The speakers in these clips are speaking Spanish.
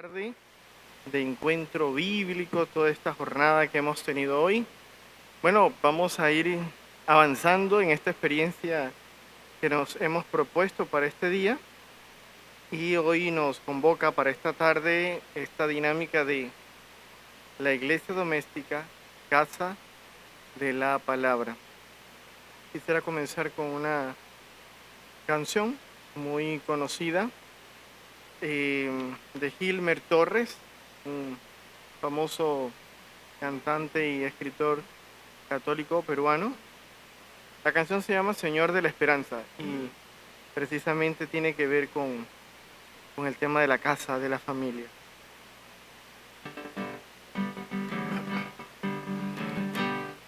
Tarde de encuentro bíblico, toda esta jornada que hemos tenido hoy. Bueno, vamos a ir avanzando en esta experiencia que nos hemos propuesto para este día y hoy nos convoca para esta tarde esta dinámica de la iglesia doméstica, casa de la palabra. Quisiera comenzar con una canción muy conocida de Gilmer Torres, un famoso cantante y escritor católico peruano. La canción se llama Señor de la Esperanza y precisamente tiene que ver con el tema de la casa, de la familia.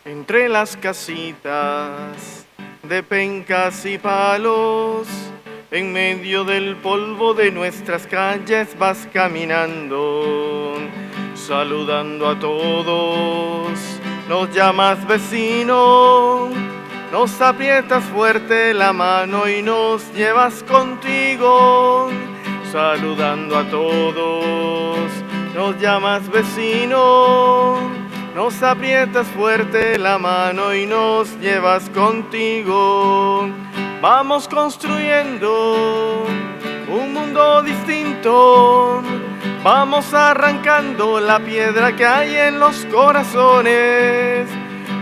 Entre las casitas de pencas y palos, en medio del polvo de nuestras calles vas caminando, saludando a todos, nos llamas vecino, nos aprietas fuerte la mano y nos llevas contigo, saludando a todos, nos llamas vecino, nos aprietas fuerte la mano y nos llevas contigo. Vamos construyendo un mundo distinto. Vamos arrancando la piedra que hay en los corazones.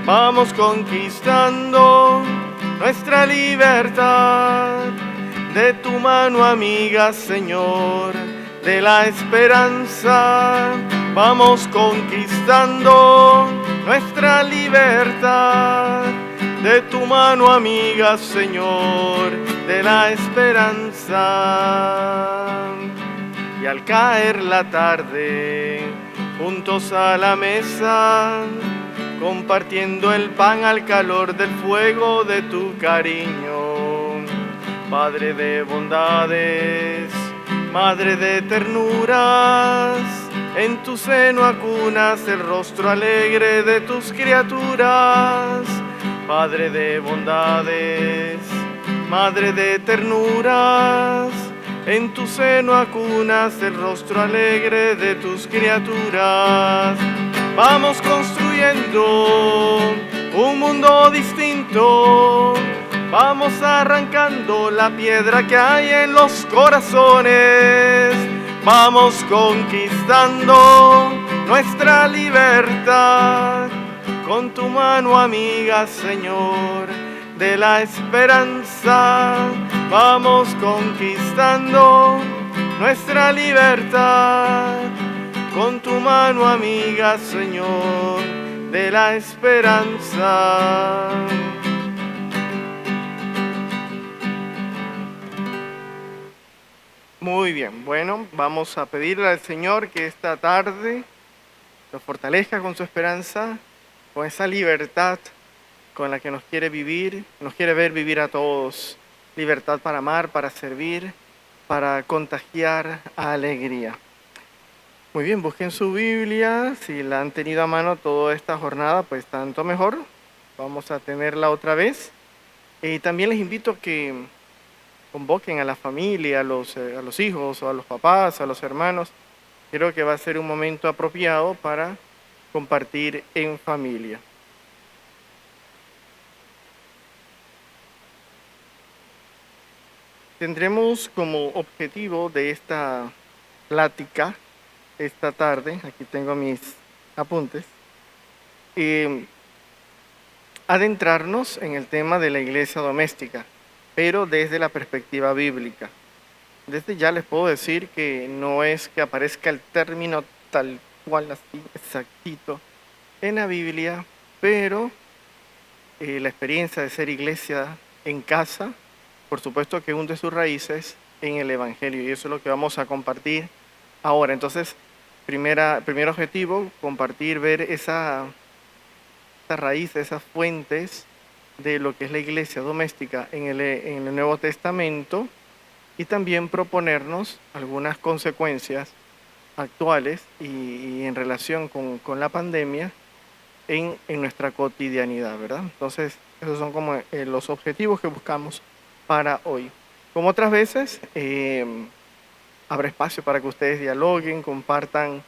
Vamos conquistando nuestra libertad. De tu mano amiga, Señor, de la esperanza. Vamos conquistando nuestra libertad. De tu mano amiga, Señor, de la esperanza. Y al caer la tarde, juntos a la mesa, compartiendo el pan al calor del fuego de tu cariño. Padre de bondades, Madre de ternuras, en tu seno acunas el rostro alegre de tus criaturas. Padre de bondades, Madre de ternuras, en tu seno acunas el rostro alegre de tus criaturas. Vamos construyendo un mundo distinto. Vamos arrancando la piedra que hay en los corazones. Vamos conquistando nuestra libertad. Con tu mano amiga, Señor, de la esperanza. Vamos conquistando nuestra libertad. Con tu mano amiga, Señor, de la esperanza. Muy bien, bueno, vamos a pedirle al Señor que esta tarde nos fortalezca con su esperanza, con esa libertad con la que nos quiere vivir, nos quiere ver vivir a todos. Libertad para amar, para servir, para contagiar alegría. Muy bien, busquen su Biblia, si la han tenido a mano toda esta jornada, pues tanto mejor. Vamos a tenerla otra vez. Y también les invito a que convoquen a la familia, a los hijos, o a los papás, a los hermanos. Creo que va a ser un momento apropiado para compartir en familia. Tendremos como objetivo de esta plática esta tarde, aquí tengo mis apuntes, adentrarnos en el tema de la iglesia doméstica, pero desde la perspectiva bíblica. Desde ya les puedo decir que no es que aparezca el término tal cual, así exactito, en la Biblia, pero la experiencia de ser iglesia en casa, por supuesto que hunde sus raíces en el Evangelio, y eso es lo que vamos a compartir ahora. Entonces, primer objetivo, compartir, ver esa raíz, esas fuentes de lo que es la iglesia doméstica en el Nuevo Testamento, y también proponernos algunas consecuencias actuales y en relación con la pandemia en nuestra cotidianidad, ¿verdad? Entonces, esos son como los objetivos que buscamos para hoy. Como otras veces, habrá espacio para que ustedes dialoguen, compartan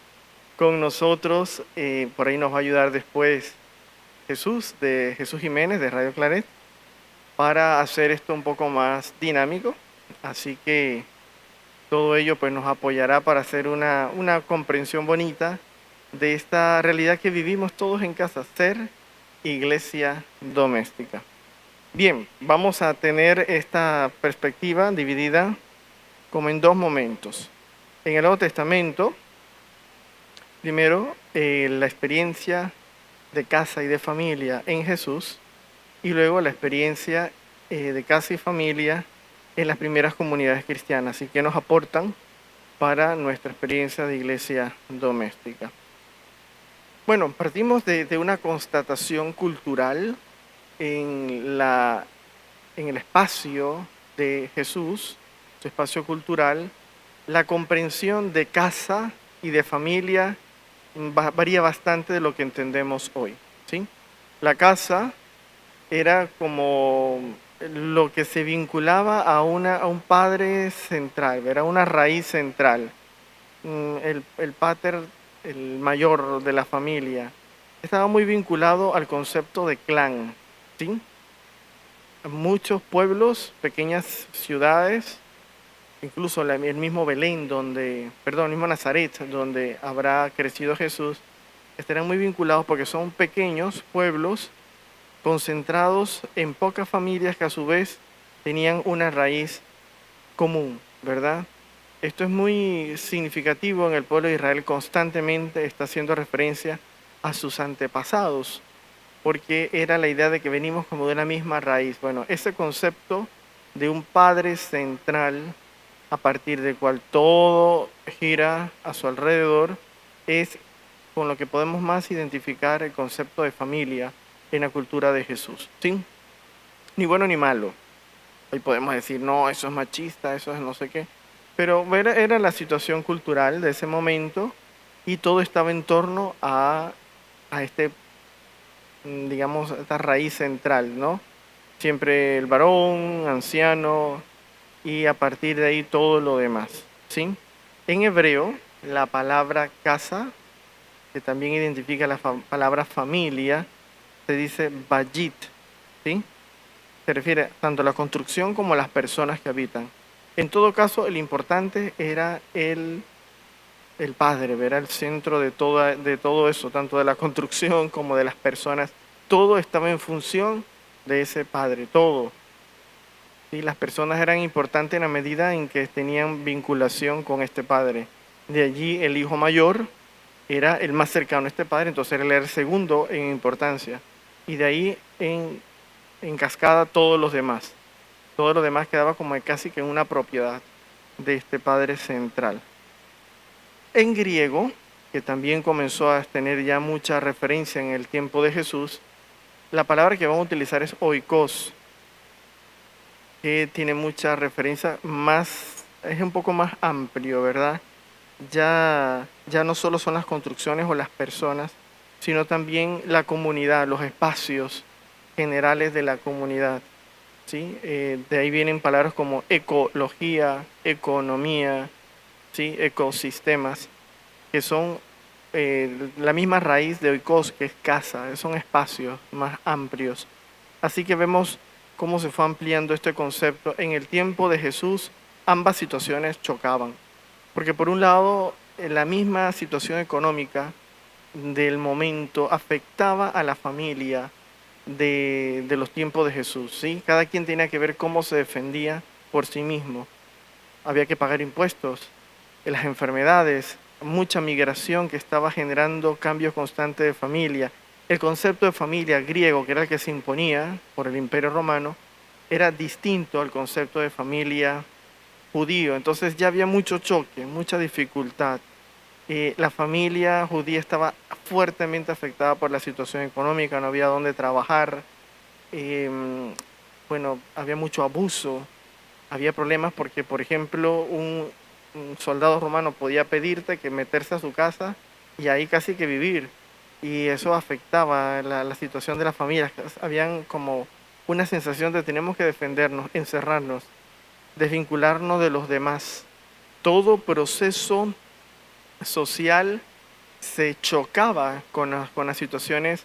con nosotros. Por ahí nos va a ayudar después Jesús, de Jesús Jiménez, de Radio Claret, para hacer esto un poco más dinámico. Así que todo ello pues nos apoyará para hacer una comprensión bonita de esta realidad que vivimos todos en casa, ser iglesia doméstica. Bien, vamos a tener esta perspectiva dividida como en dos momentos. En el Nuevo Testamento, primero, la experiencia de casa y de familia en Jesús, y luego la experiencia de casa y familia en las primeras comunidades cristianas y que nos aportan para nuestra experiencia de iglesia doméstica. Bueno, partimos de una constatación cultural en el espacio de Jesús, su espacio cultural. La comprensión de casa y de familia varía bastante de lo que entendemos hoy, ¿sí? La casa era como lo que se vinculaba a un padre central, era una raíz central. El pater, el mayor de la familia, estaba muy vinculado al concepto de clan, ¿sí? Muchos pueblos, pequeñas ciudades, incluso el mismo Belén, el mismo Nazaret, donde habrá crecido Jesús, estarán muy vinculados porque son pequeños pueblos concentrados en pocas familias que a su vez tenían una raíz común, ¿verdad? Esto es muy significativo en el pueblo de Israel, constantemente está haciendo referencia a sus antepasados, porque era la idea de que venimos como de una misma raíz. Bueno, ese concepto de un padre central a partir del cual todo gira a su alrededor es con lo que podemos más identificar el concepto de familia en la cultura de Jesús, ¿sí? Ni bueno ni malo. Hoy podemos decir, no, eso es machista, eso es no sé qué. Pero era la situación cultural de ese momento y todo estaba en torno a digamos, esta raíz central, ¿no? Siempre el varón, anciano y a partir de ahí todo lo demás, ¿sí? En hebreo, la palabra casa, que también identifica la palabra familia, se dice bayit, ¿sí? Se refiere tanto a la construcción como a las personas que habitan. En todo caso, el importante era el padre, era el centro de todo eso, tanto de la construcción como de las personas. Todo estaba en función de ese padre, todo. Y las personas eran importantes en la medida en que tenían vinculación con este padre. De allí el hijo mayor era el más cercano a este padre, entonces él era el segundo en importancia. Y de ahí en cascada todos los demás. Todo lo demás quedaba como casi que en una propiedad de este padre central. En griego, que también comenzó a tener ya mucha referencia en el tiempo de Jesús, la palabra que vamos a utilizar es oikos, que tiene mucha referencia es un poco más amplio, ¿verdad? Ya no solo son las construcciones o las personas, sino también la comunidad, los espacios generales de la comunidad, ¿sí? De ahí vienen palabras como ecología, economía, ¿sí? Ecosistemas, que son la misma raíz de oikos, que es casa, son espacios más amplios. Así que vemos cómo se fue ampliando este concepto. En el tiempo de Jesús, ambas situaciones chocaban, porque por un lado, la misma situación económica del momento afectaba a la familia de los tiempos de Jesús, ¿sí? Cada quien tenía que ver cómo se defendía por sí mismo. Había que pagar impuestos, las enfermedades, mucha migración que estaba generando cambios constantes de familia. El concepto de familia griego, que era el que se imponía por el Imperio Romano, era distinto al concepto de familia judío. Entonces ya había mucho choque, mucha dificultad. La familia judía estaba fuertemente afectada por la situación económica, no había dónde trabajar, bueno, había mucho abuso, había problemas porque, por ejemplo, un soldado romano podía pedirte que meterse a su casa y ahí casi que vivir, y eso afectaba la situación de las familias. Habían como una sensación de tenemos que defendernos, encerrarnos, desvincularnos de los demás. todo proceso social se chocaba con las situaciones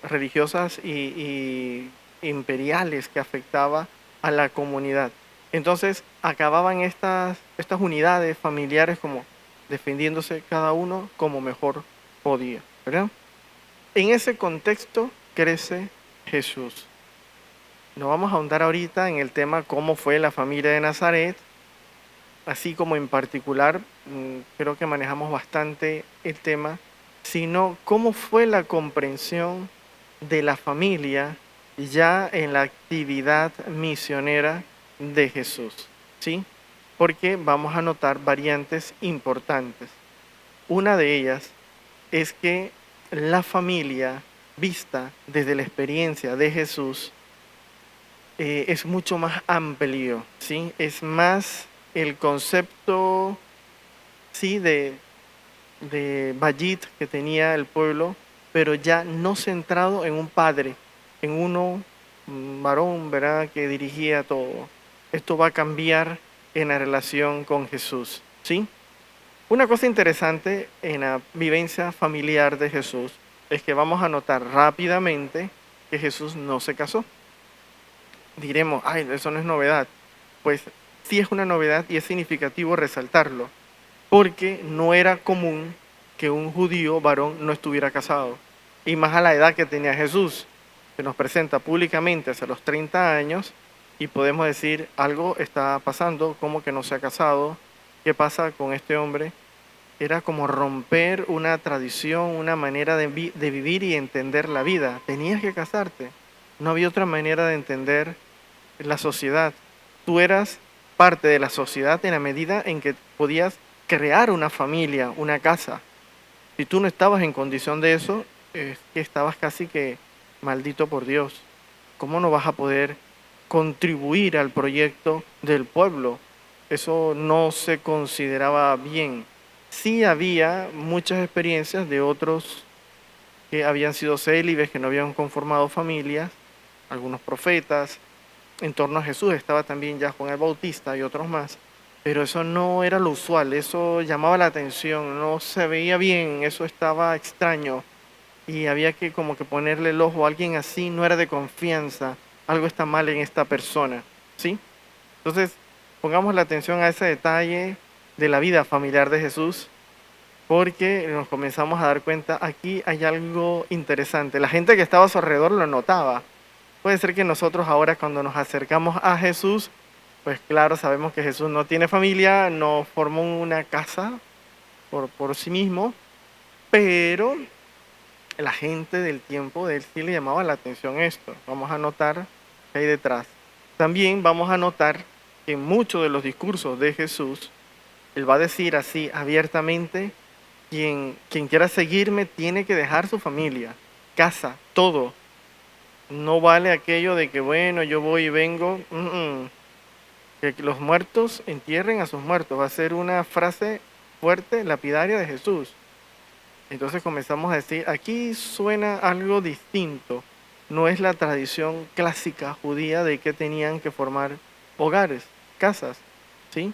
religiosas y imperiales que afectaba a la comunidad. Entonces acababan estas unidades familiares como defendiéndose cada uno como mejor podía, ¿verdad? En ese contexto crece Jesús. Nos vamos a ahondar ahorita en el tema cómo fue la familia de Nazaret, así como en particular, creo que manejamos bastante el tema, sino cómo fue la comprensión de la familia ya en la actividad misionera de Jesús, ¿sí? Porque vamos a notar variantes importantes. Una de ellas es que la familia vista desde la experiencia de Jesús es mucho más amplio, ¿sí? Es más el concepto, sí, de Bayit que tenía el pueblo, pero ya no centrado en un padre, en uno, un varón, ¿verdad?, que dirigía todo. Esto va a cambiar en la relación con Jesús, ¿sí? Una cosa interesante en la vivencia familiar de Jesús es que vamos a notar rápidamente que Jesús no se casó. Diremos, ay, eso no es novedad. Pues sí es una novedad y es significativo resaltarlo, porque no era común que un judío varón no estuviera casado, y más a la edad que tenía Jesús. Se nos presenta públicamente hacia los 30 años y podemos decir, algo está pasando, como que no se ha casado, ¿qué pasa con este hombre? Era como romper una tradición, una manera de vivir y entender la vida. Tenías que casarte. No había otra manera de entender la sociedad. Tú eras parte de la sociedad en la medida en que podías crear una familia, una casa. Si tú no estabas en condición de eso, es que estabas casi que maldito por Dios. ¿Cómo no vas a poder contribuir al proyecto del pueblo? Eso no se consideraba bien. Sí había muchas experiencias de otros que habían sido célibes, que no habían conformado familias, algunos profetas. En torno a Jesús estaba también ya Juan el Bautista y otros más, pero eso no era lo usual, eso llamaba la atención, no se veía bien, eso estaba extraño y había que como que ponerle el ojo a alguien así, no era de confianza, algo está mal en esta persona, ¿sí? Entonces, pongamos la atención a ese detalle de la vida familiar de Jesús, porque nos comenzamos a dar cuenta, aquí hay algo interesante. La gente que estaba a su alrededor lo notaba. Puede ser que nosotros ahora cuando nos acercamos a Jesús, pues claro, sabemos que Jesús no tiene familia, no formó una casa por sí mismo, pero la gente del tiempo de él sí le llamaba la atención esto. Vamos a notar qué hay detrás. También vamos a notar que en muchos de los discursos de Jesús, él va a decir así abiertamente, quien quiera seguirme tiene que dejar su familia, casa, todo. No vale aquello de que, bueno, yo voy y vengo. Que los muertos entierren a sus muertos. Va a ser una frase fuerte, lapidaria de Jesús. Entonces comenzamos a decir, aquí suena algo distinto. No es la tradición clásica judía de que tenían que formar hogares, casas, ¿sí?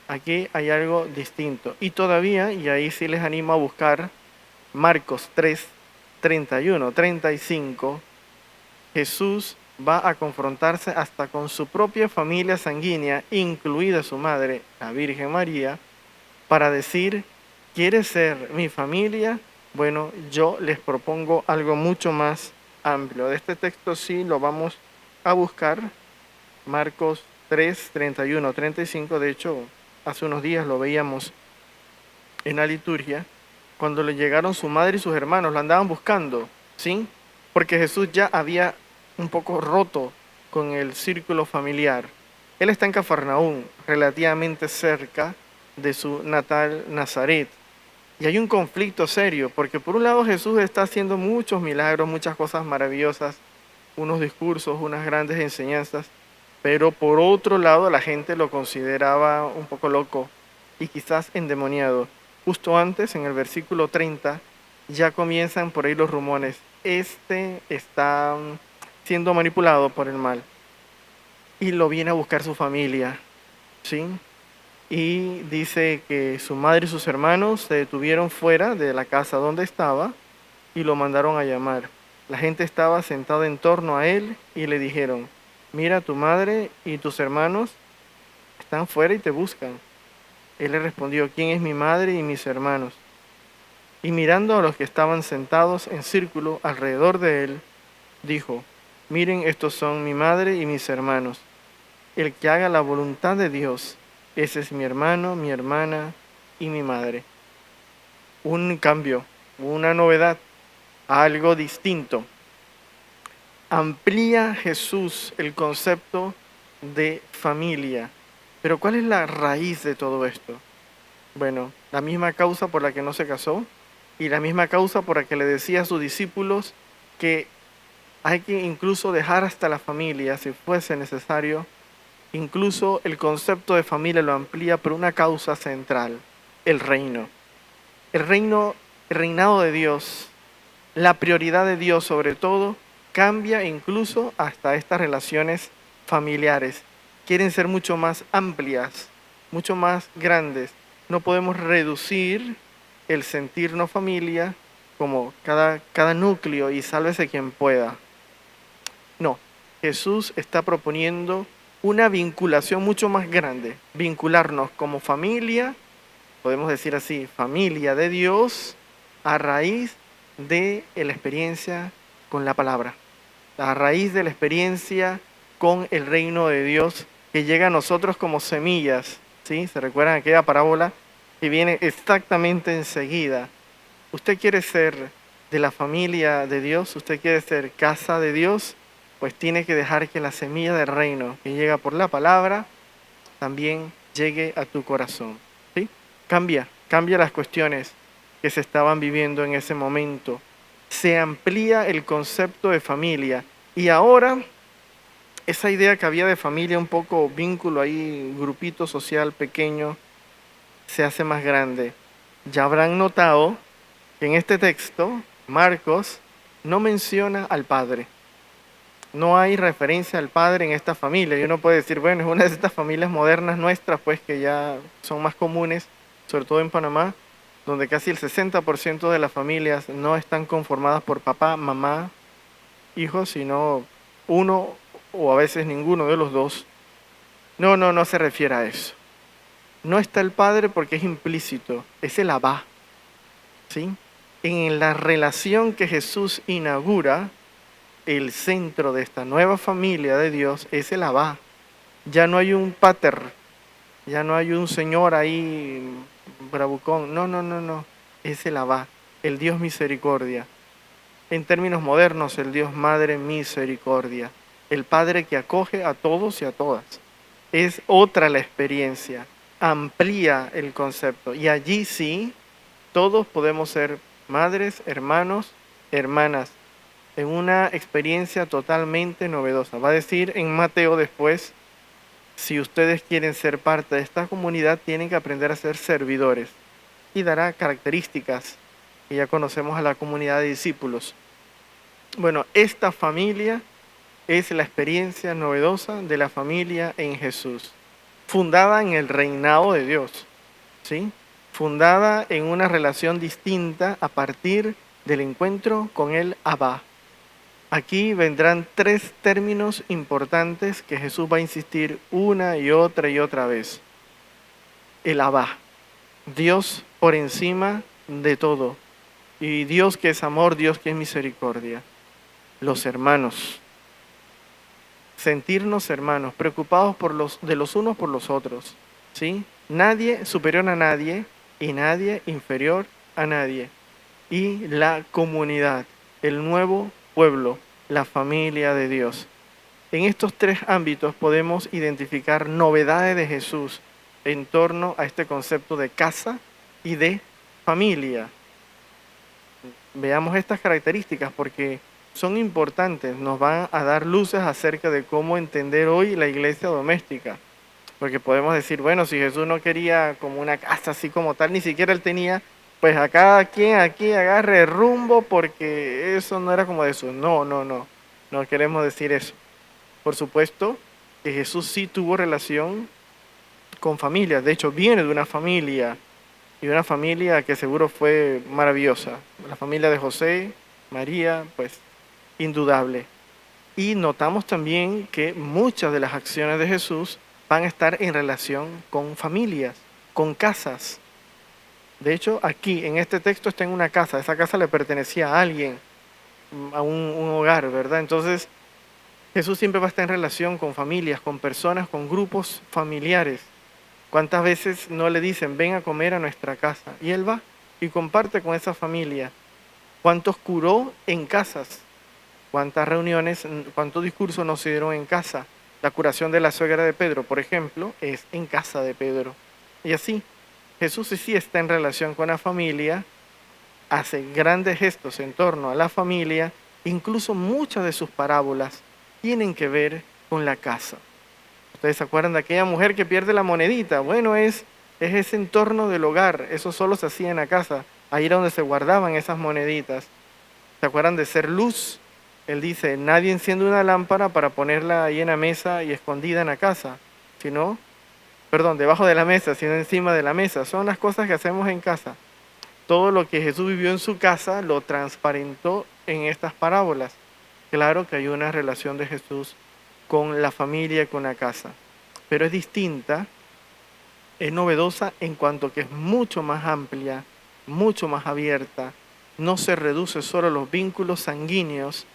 Aquí hay algo distinto. Y todavía, y ahí sí les animo a buscar Marcos 3, 31, 35, Jesús va a confrontarse hasta con su propia familia sanguínea, incluida su madre, la Virgen María, para decir, ¿quiere ser mi familia? Bueno, yo les propongo algo mucho más amplio. De este texto sí lo vamos a buscar, Marcos 3, 31, 35. De hecho, hace unos días lo veíamos en la liturgia, cuando le llegaron su madre y sus hermanos, lo andaban buscando, ¿sí? Porque Jesús ya había un poco roto con el círculo familiar. Él está en Cafarnaúm, relativamente cerca de su natal Nazaret. Y hay un conflicto serio, porque por un lado Jesús está haciendo muchos milagros, muchas cosas maravillosas, unos discursos, unas grandes enseñanzas, pero por otro lado la gente lo consideraba un poco loco y quizás endemoniado. Justo antes, en el versículo 30, ya comienzan por ahí los rumores. Este está siendo manipulado por el mal y lo viene a buscar su familia, ¿sí? y dice que su madre y sus hermanos se detuvieron fuera de la casa donde estaba y lo mandaron a llamar. La gente estaba sentada en torno a él y le dijeron, mira, tu madre y tus hermanos están fuera y te buscan. Él le respondió, ¿quién es mi madre y mis hermanos? Y mirando a los que estaban sentados en círculo alrededor de él, dijo, miren, estos son mi madre y mis hermanos. El que haga la voluntad de Dios, ese es mi hermano, mi hermana y mi madre. Un cambio, una novedad, algo distinto. Amplía Jesús el concepto de familia. Pero ¿cuál es la raíz de todo esto? Bueno, la misma causa por la que no se casó y la misma causa por la que le decía a sus discípulos que hay que incluso dejar hasta la familia si fuese necesario. Incluso el concepto de familia lo amplía por una causa central, el reino. El reino, el reinado de Dios, la prioridad de Dios sobre todo, cambia incluso hasta estas relaciones familiares. Quieren ser mucho más amplias, mucho más grandes. No podemos reducir el sentirnos familia como cada núcleo y sálvese quien pueda. No, Jesús está proponiendo una vinculación mucho más grande, vincularnos como familia, podemos decir así, familia de Dios, a raíz de la experiencia con la palabra, a raíz de la experiencia con el reino de Dios que llega a nosotros como semillas, ¿sí? ¿Se recuerdan aquella parábola que viene exactamente enseguida? ¿Usted quiere ser de la familia de Dios? ¿Usted quiere ser casa de Dios? Pues tiene que dejar que la semilla del reino que llega por la palabra también llegue a tu corazón. ¿Sí? Cambia las cuestiones que se estaban viviendo en ese momento. Se amplía el concepto de familia. Y ahora, esa idea que había de familia, un poco vínculo ahí, grupito social pequeño, se hace más grande. Ya habrán notado que en este texto, Marcos no menciona al padre. No hay referencia al padre en esta familia. Y uno puede decir, bueno, es una de estas familias modernas nuestras, pues que ya son más comunes, sobre todo en Panamá, donde casi el 60% de las familias no están conformadas por papá, mamá, hijos, sino uno o a veces ninguno de los dos. No se refiere a eso. No está el padre porque es implícito, es el abá, ¿sí? En la relación que Jesús inaugura, el centro de esta nueva familia de Dios es el abá. Ya no hay un pater, ya no hay un señor ahí bravucón. No. Es el abá, el Dios misericordia. En términos modernos, el Dios Madre misericordia. El Padre que acoge a todos y a todas. Es otra la experiencia. Amplía el concepto. Y allí sí, todos podemos ser madres, hermanos, hermanas, en una experiencia totalmente novedosa. Va a decir en Mateo después, si ustedes quieren ser parte de esta comunidad, tienen que aprender a ser servidores. Y dará características que ya conocemos a la comunidad de discípulos. Bueno, esta familia es la experiencia novedosa de la familia en Jesús, fundada en el reinado de Dios, ¿sí? Fundada en una relación distinta a partir del encuentro con el Abba. Aquí vendrán tres términos importantes que Jesús va a insistir una y otra vez. El Abba, Dios por encima de todo. Y Dios que es amor, Dios que es misericordia. Los hermanos. Sentirnos hermanos, preocupados de los unos por los otros. ¿Sí? Nadie superior a nadie y nadie inferior a nadie. Y la comunidad, el nuevo pueblo, la familia de Dios. En estos tres ámbitos podemos identificar novedades de Jesús en torno a este concepto de casa y de familia. Veamos estas características porque son importantes, nos van a dar luces acerca de cómo entender hoy la iglesia doméstica. Porque podemos decir, bueno, si Jesús no quería como una casa así como tal, ni siquiera él tenía, pues a cada quien aquí agarre rumbo porque eso no era como de eso. No queremos decir eso. Por supuesto que Jesús sí tuvo relación con familias. De hecho, viene de una familia, y una familia que seguro fue maravillosa. La familia de José, María, pues indudable. Y notamos también que muchas de las acciones de Jesús van a estar en relación con familias, con casas. De hecho, aquí en este texto está en una casa. Esa casa le pertenecía a alguien, a un hogar, ¿verdad? Entonces, Jesús siempre va a estar en relación con familias, con personas, con grupos familiares. ¿Cuántas veces no le dicen, ven a comer a nuestra casa? Y él va y comparte con esa familia. ¿Cuántos curó en casas? ¿Cuántas reuniones, cuántos discursos no se dieron en casa? La curación de la suegra de Pedro, por ejemplo, es en casa de Pedro. Y así, Jesús sí está en relación con la familia, hace grandes gestos en torno a la familia, incluso muchas de sus parábolas tienen que ver con la casa. ¿Ustedes se acuerdan de aquella mujer que pierde la monedita? Bueno, es ese entorno del hogar, eso solo se hacía en la casa, ahí era donde se guardaban esas moneditas. ¿Se acuerdan de ser luz? Él dice, nadie enciende una lámpara para ponerla ahí en la mesa y escondida en la casa, sino, perdón, debajo de la mesa, sino encima de la mesa. Son las cosas que hacemos en casa. Todo lo que Jesús vivió en su casa lo transparentó en estas parábolas. Claro que hay una relación de Jesús con la familia, con la casa, pero es distinta, es novedosa en cuanto que es mucho más amplia, mucho más abierta, no se reduce solo a los vínculos sanguíneos,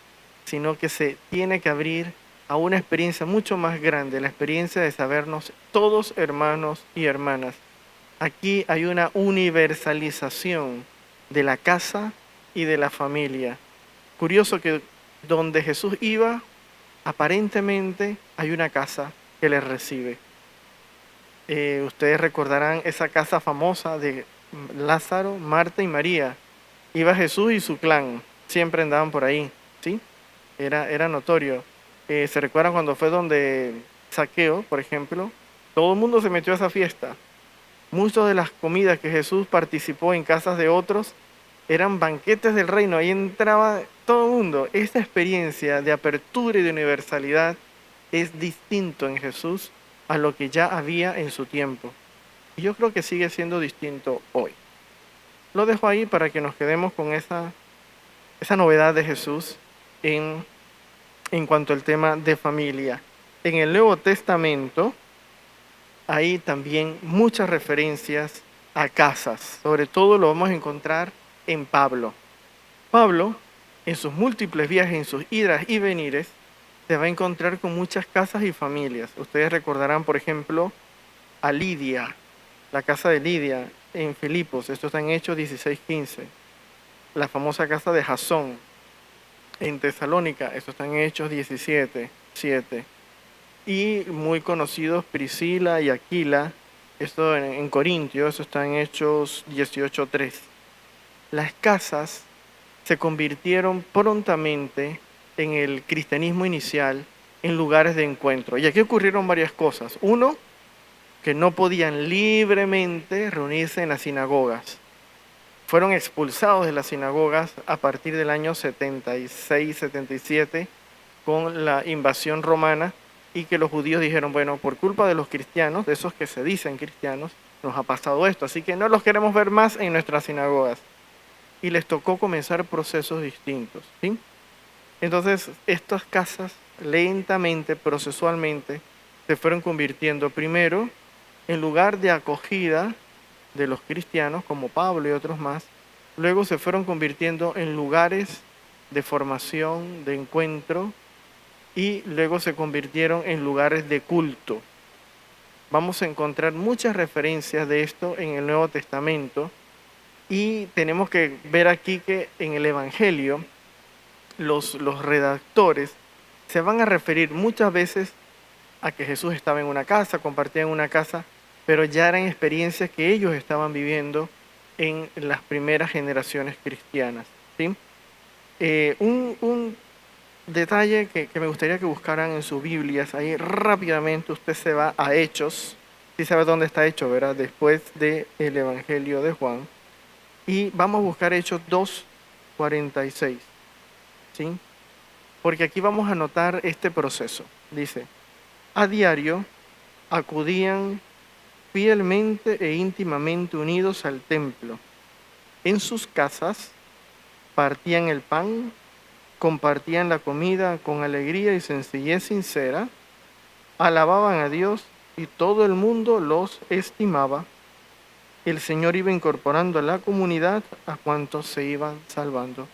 sino que se tiene que abrir a una experiencia mucho más grande, la experiencia de sabernos todos hermanos y hermanas. Aquí hay una universalización de la casa y de la familia. Curioso que donde Jesús iba, aparentemente hay una casa que les recibe. Ustedes recordarán esa casa famosa de Lázaro, Marta y María. Iba Jesús y su clan, siempre andaban por ahí, ¿sí? Era notorio. ¿Se recuerdan cuando fue donde Saqueo, por ejemplo? Todo el mundo se metió a esa fiesta. Muchas de las comidas que Jesús participó en casas de otros eran banquetes del reino, ahí entraba todo el mundo. Esta experiencia de apertura y de universalidad es distinto en Jesús a lo que ya había en su tiempo. Y yo creo que sigue siendo distinto hoy. Lo dejo ahí para que nos quedemos con esa novedad de Jesús en cuanto al tema de familia. En el Nuevo Testamento hay también muchas referencias a casas. Sobre todo lo vamos a encontrar en Pablo. Pablo, en sus múltiples viajes, en sus idas y venires, se va a encontrar con muchas casas y familias. Ustedes recordarán, por ejemplo, a Lidia, la casa de Lidia en Filipos. Esto está en Hechos 16:15. La famosa casa de Jasón en Tesalónica. Esto está en Hechos 17:7. Y muy conocidos Priscila y Aquila, esto en Corintios, eso está en Hechos 18:3. Las casas se convirtieron prontamente en el cristianismo inicial en lugares de encuentro. Y aquí ocurrieron varias cosas. Uno, que no podían libremente reunirse en las sinagogas. Fueron expulsados de las sinagogas a partir del año 76-77 con la invasión romana, y que los judíos dijeron, bueno, por culpa de los cristianos, de esos que se dicen cristianos, nos ha pasado esto, así que no los queremos ver más en nuestras sinagogas. Y les tocó comenzar procesos distintos, ¿sí? Entonces, estas casas lentamente, procesualmente, se fueron convirtiendo primero en lugar de acogida de los cristianos, como Pablo y otros más. Luego se fueron convirtiendo en lugares de formación, de encuentro, y luego se convirtieron en lugares de culto. Vamos a encontrar muchas referencias de esto en el Nuevo Testamento, y tenemos que ver aquí que en el Evangelio los redactores se van a referir muchas veces a que Jesús estaba en una casa, compartía en una casa, pero ya eran experiencias que ellos estaban viviendo en las primeras generaciones cristianas, ¿sí? Un detalle que me gustaría que buscaran en sus Biblias, ahí rápidamente usted se va a Hechos, sí sabe dónde está Hechos, ¿verdad? Después del Evangelio de Juan, y vamos a buscar Hechos 2:46, ¿sí? Porque aquí vamos a notar este proceso. Dice, a diario acudían fielmente e íntimamente unidos al templo. En sus casas partían el pan, compartían la comida con alegría y sencillez sincera, alababan a Dios y todo el mundo los estimaba. El Señor iba incorporando a la comunidad a cuantos se iban salvando.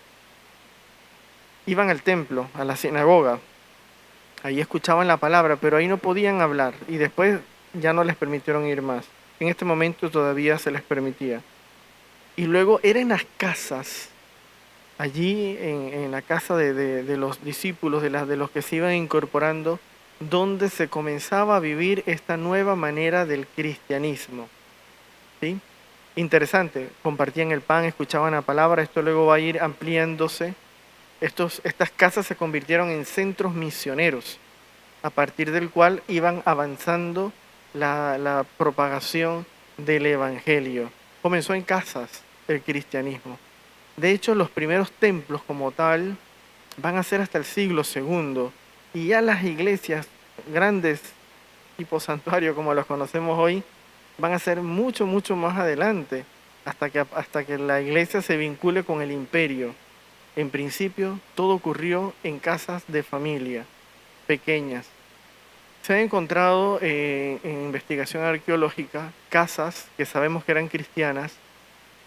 Iban al templo, a la sinagoga, ahí escuchaban la palabra, pero ahí no podían hablar y después ya no les permitieron ir más. En este momento todavía se les permitía. Y luego era en las casas, allí en la casa de los discípulos, de los que se iban incorporando, donde se comenzaba a vivir esta nueva manera del cristianismo. ¿Sí? Interesante, compartían el pan, escuchaban la palabra, esto luego va a ir ampliándose. Estas casas se convirtieron en centros misioneros, a partir del cual iban avanzando la propagación del Evangelio. Comenzó en casas el cristianismo. De hecho, los primeros templos como tal van a ser hasta el siglo segundo, y ya las iglesias grandes, tipo santuario como los conocemos hoy, van a ser mucho, mucho más adelante, hasta que la iglesia se vincule con el imperio. En principio, todo ocurrió en casas de familia, pequeñas. Se han encontrado en investigación arqueológica casas que sabemos que eran cristianas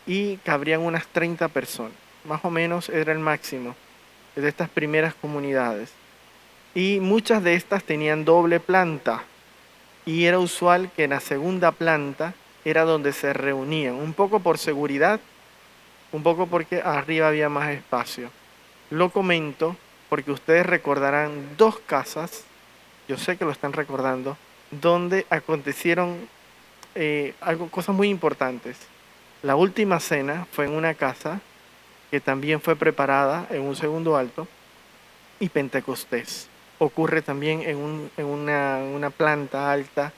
y cabrían unas 30 personas. Más o menos era el máximo de estas primeras comunidades. Y muchas de estas tenían doble planta y era usual que en la segunda planta era donde se reunían, un poco por seguridad, un poco porque arriba había más espacio. Lo comento porque ustedes recordarán dos casas, yo sé que lo están recordando, donde acontecieron cosas muy importantes. La última cena fue en una casa que también fue preparada en un segundo alto, y Pentecostés ocurre también en una planta alta.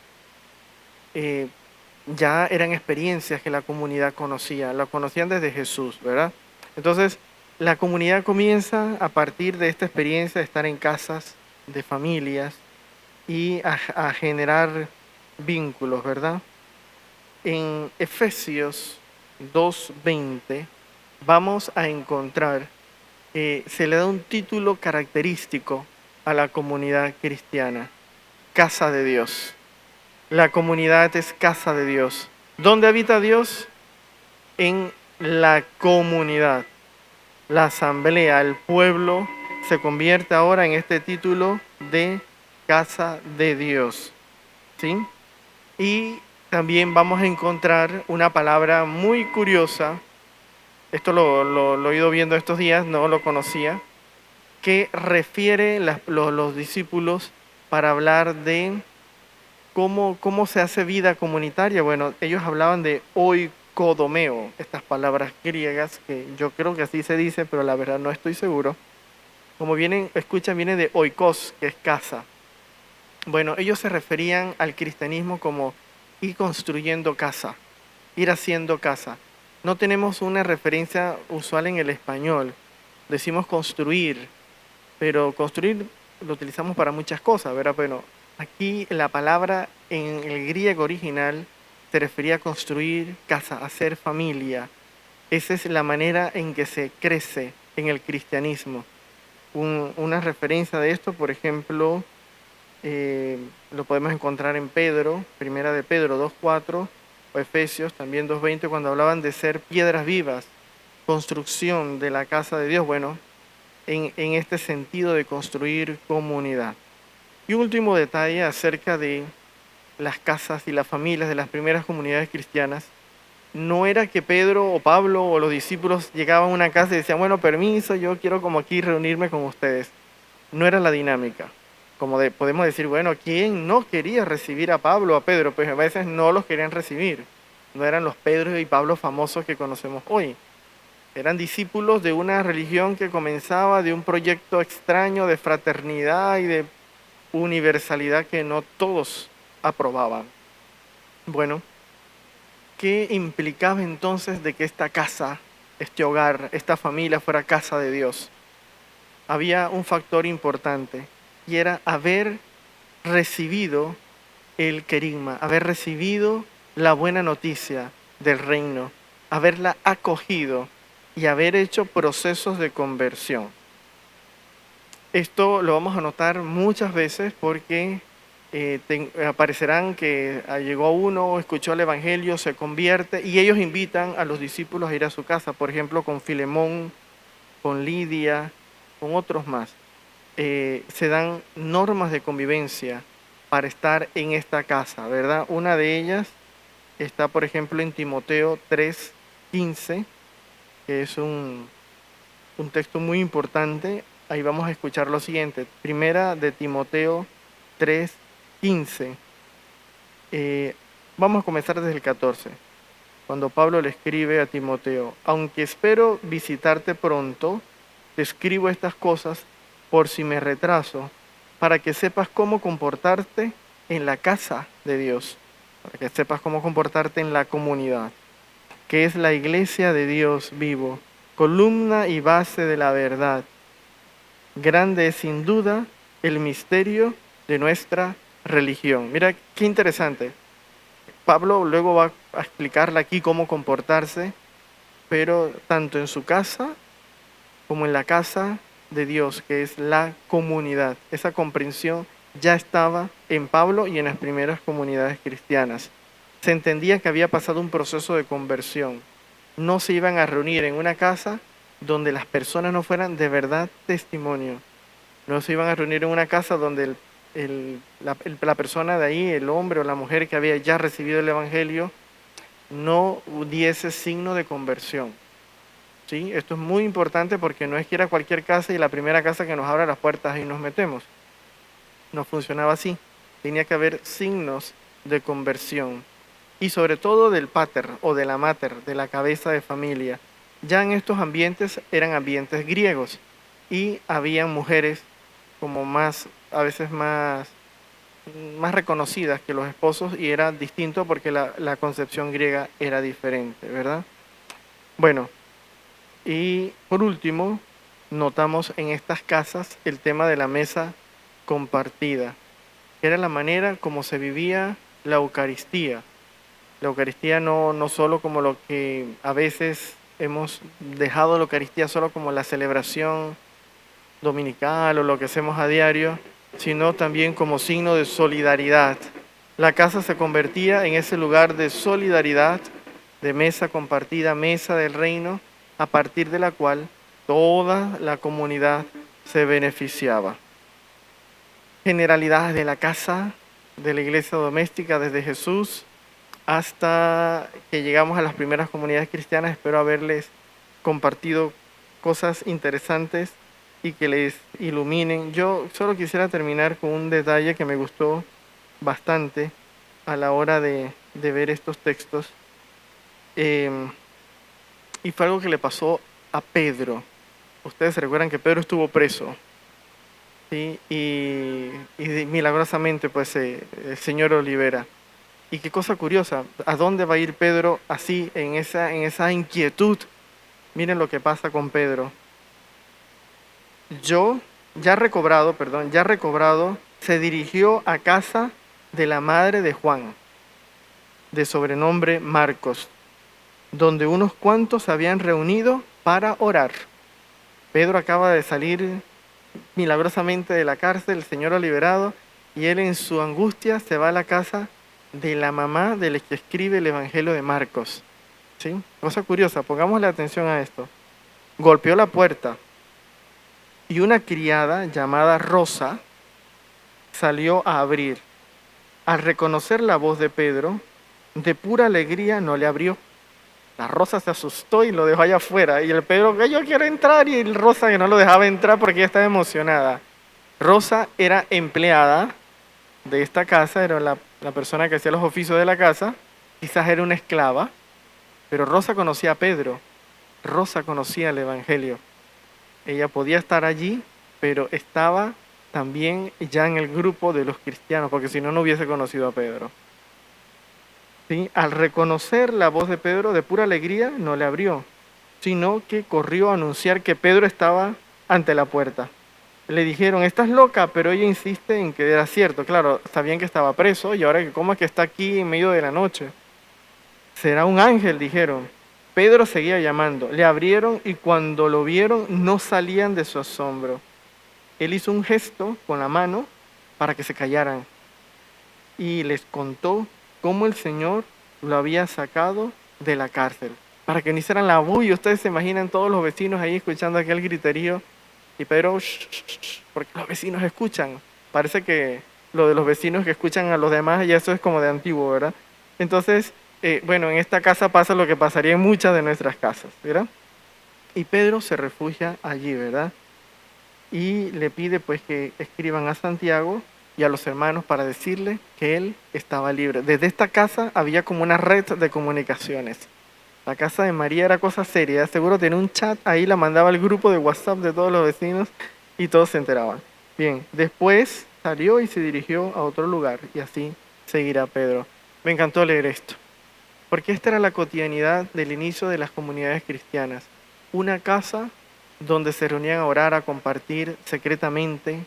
Ya eran experiencias que la comunidad conocía, la conocían desde Jesús, ¿verdad? Entonces, la comunidad comienza a partir de esta experiencia de estar en casas de familias y a generar vínculos, ¿verdad? En Efesios 2:20 vamos a encontrar que se le da un título característico a la comunidad cristiana: casa de Dios. La comunidad es casa de Dios. ¿Dónde habita Dios? En la comunidad. La asamblea, el pueblo, se convierte ahora en este título de casa de Dios. ¿Sí? Y también vamos a encontrar una palabra muy curiosa. Esto lo he ido viendo estos días, no lo conocía, que refiere los discípulos para hablar de cómo se hace vida comunitaria. Bueno, ellos hablaban de oikodomeo, estas palabras griegas que yo creo que así se dice, pero la verdad no estoy seguro. Como vienen de oikos, que es casa. Bueno, ellos se referían al cristianismo como ir construyendo casa, ir haciendo casa. No tenemos una referencia usual en el español. Decimos construir, pero construir lo utilizamos para muchas cosas, ¿verdad? Bueno, aquí la palabra en el griego original se refería a construir casa, hacer familia. Esa es la manera en que se crece en el cristianismo. Una referencia de esto, por ejemplo, lo podemos encontrar en Pedro, primera de Pedro 2:4, o Efesios también 2:20, cuando hablaban de ser piedras vivas, construcción de la casa de Dios. Bueno, en este sentido de construir comunidad. Y un último detalle acerca de las casas y las familias de las primeras comunidades cristianas: no era que Pedro o Pablo o los discípulos llegaban a una casa y decían, bueno, permiso, yo quiero como aquí reunirme con ustedes. No era la dinámica. Podemos decir, bueno, ¿quién no quería recibir a Pablo o a Pedro? Pues a veces no los querían recibir. No eran los Pedro y Pablo famosos que conocemos hoy. Eran discípulos de una religión que comenzaba de un proyecto extraño de fraternidad y de universalidad que no todos aprobaban. Bueno, ¿qué implicaba entonces de que esta casa, este hogar, esta familia fuera casa de Dios? Había un factor importante, y era haber recibido el querigma, haber recibido la buena noticia del reino, haberla acogido y haber hecho procesos de conversión. Esto lo vamos a notar muchas veces porque aparecerán que llegó uno, escuchó el Evangelio, se convierte y ellos invitan a los discípulos a ir a su casa, por ejemplo, con Filemón, con Lidia, con otros más. Se dan normas de convivencia para estar en esta casa, ¿verdad? Una de ellas está, por ejemplo, en Timoteo 3:15, que es un texto muy importante. Ahí vamos a escuchar lo siguiente. Primera de Timoteo 3:15. Vamos a comenzar desde el 14, cuando Pablo le escribe a Timoteo: aunque espero visitarte pronto, te escribo estas cosas por si me retraso, para que sepas cómo comportarte en la casa de Dios, para que sepas cómo comportarte en la comunidad, que es la iglesia de Dios vivo, columna y base de la verdad. Grande es sin duda el misterio de nuestra religión. Mira qué interesante. Pablo luego va a explicarle aquí cómo comportarse, pero tanto en su casa como en la casa de Dios, que es la comunidad. Esa comprensión ya estaba en Pablo y en las primeras comunidades cristianas. Se entendía que había pasado un proceso de conversión. No se iban a reunir en una casa donde las personas no fueran de verdad testimonio. No se iban a reunir en una casa donde la persona de ahí, el hombre o la mujer que había ya recibido el Evangelio, no diese signo de conversión. ¿Sí? Esto es muy importante porque no es que ir a cualquier casa y la primera casa que nos abra las puertas y nos metemos. No funcionaba así. Tenía que haber signos de conversión. Y sobre todo del pater o de la mater, de la cabeza de familia. Ya en estos ambientes eran ambientes griegos y habían mujeres como a veces más reconocidas que los esposos, y era distinto porque la concepción griega era diferente, ¿verdad? Bueno, y por último, notamos en estas casas el tema de la mesa compartida, que era la manera como se vivía la Eucaristía. La Eucaristía no solo como lo que a veces hemos dejado la Eucaristía solo como la celebración dominical o lo que hacemos a diario, sino también como signo de solidaridad. La casa se convertía en ese lugar de solidaridad, de mesa compartida, mesa del reino, a partir de la cual toda la comunidad se beneficiaba. Generalidades de la casa, de la iglesia doméstica, desde Jesús hasta que llegamos a las primeras comunidades cristianas. Espero haberles compartido cosas interesantes y que les iluminen. Yo solo quisiera terminar con un detalle que me gustó bastante a la hora de ver estos textos. Y fue algo que le pasó a Pedro. Ustedes se recuerdan que Pedro estuvo preso, ¿sí? Y milagrosamente pues el Señor lo libera. Y qué cosa curiosa, ¿a dónde va a ir Pedro así, en esa inquietud? Miren lo que pasa con Pedro. Ya recobrado, se dirigió a casa de la madre de Juan, de sobrenombre Marcos, donde unos cuantos se habían reunido para orar. Pedro acaba de salir milagrosamente de la cárcel, el Señor lo ha liberado, y él en su angustia se va a la casa de la mamá del que escribe el Evangelio de Marcos. ¿Sí? Cosa curiosa, pongámosle atención a esto. Golpeó la puerta y una criada llamada Rosa salió a abrir. Al reconocer la voz de Pedro, de pura alegría no le abrió. La Rosa se asustó y lo dejó allá afuera. Y el Pedro, que yo quiero entrar, y el Rosa que no lo dejaba entrar porque ella estaba emocionada. Rosa era empleada de esta casa, era la persona que hacía los oficios de la casa, quizás era una esclava, pero Rosa conocía a Pedro, Rosa conocía el Evangelio. Ella podía estar allí, pero estaba también ya en el grupo de los cristianos, porque si no, no hubiese conocido a Pedro. ¿Sí? Al reconocer la voz de Pedro, de pura alegría, no le abrió, sino que corrió a anunciar que Pedro estaba ante la puerta. Le dijeron, estás loca, pero ella insiste en que era cierto. Claro, sabían que estaba preso y ahora, ¿cómo es que está aquí en medio de la noche? será un ángel, dijeron. Pedro seguía llamando. Le abrieron y cuando lo vieron no salían de su asombro. Él hizo un gesto con la mano para que se callaran y les contó cómo el Señor lo había sacado de la cárcel. Para que no hicieran la bulla, ustedes se imaginan todos los vecinos ahí escuchando aquel griterío. Y Pedro, "Shh, shh, shh", porque los vecinos escuchan. Parece que lo de los vecinos que escuchan a los demás, ya eso es como de antiguo, ¿verdad? Entonces, bueno, en esta casa pasa lo que pasaría en muchas de nuestras casas, ¿verdad? Y Pedro se refugia allí, ¿verdad? Y le pide pues que escriban a Santiago y a los hermanos para decirle que él estaba libre. Desde esta casa había como una red de comunicaciones. La casa de María era cosa seria, seguro tenía un chat, ahí la mandaba al grupo de WhatsApp de todos los vecinos y todos se enteraban. Bien, después salió y se dirigió a otro lugar y así seguirá Pedro. Me encantó leer esto, porque esta era la cotidianidad del inicio de las comunidades cristianas. Una casa donde se reunían a orar, a compartir secretamente.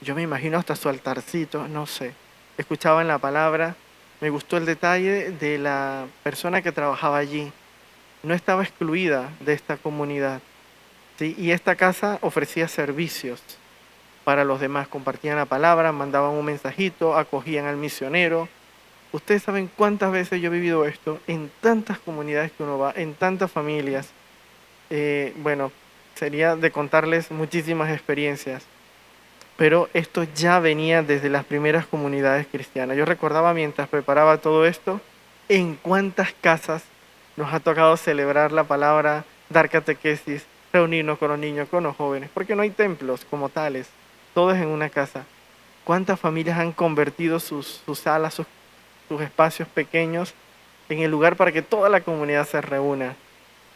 Yo me imagino hasta su altarcito, no sé. Escuchaban la palabra. Me gustó el detalle de la persona que trabajaba allí. No estaba excluida de esta comunidad, ¿sí? Y esta casa ofrecía servicios para los demás. Compartían la palabra, mandaban un mensajito, acogían al misionero. Ustedes saben cuántas veces yo he vivido esto en tantas comunidades que uno va, en tantas familias. Bueno, sería de contarles muchísimas experiencias, pero esto ya venía desde las primeras comunidades cristianas. Yo recordaba mientras preparaba todo esto, en cuántas casas nos ha tocado celebrar la palabra, dar catequesis, reunirnos con los niños, con los jóvenes, porque no hay templos como tales, todo es en una casa. ¿Cuántas familias han convertido sus salas, sus espacios pequeños en el lugar para que toda la comunidad se reúna?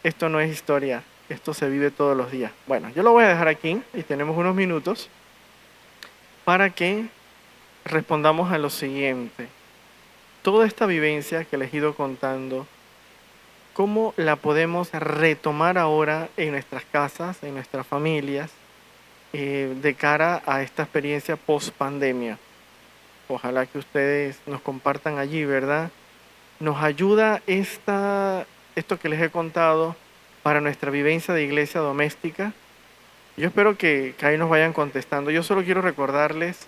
Esto no es historia, esto se vive todos los días. Bueno, yo lo voy a dejar aquí y tenemos unos minutos para que respondamos a lo siguiente. Toda esta vivencia que les he ido contando, ¿cómo la podemos retomar ahora en nuestras casas, en nuestras familias, de cara a esta experiencia post pandemia? Ojalá que ustedes nos compartan allí, ¿verdad? Nos ayuda esto que les he contado para nuestra vivencia de iglesia doméstica. Yo espero que ahí nos vayan contestando. Yo solo quiero recordarles,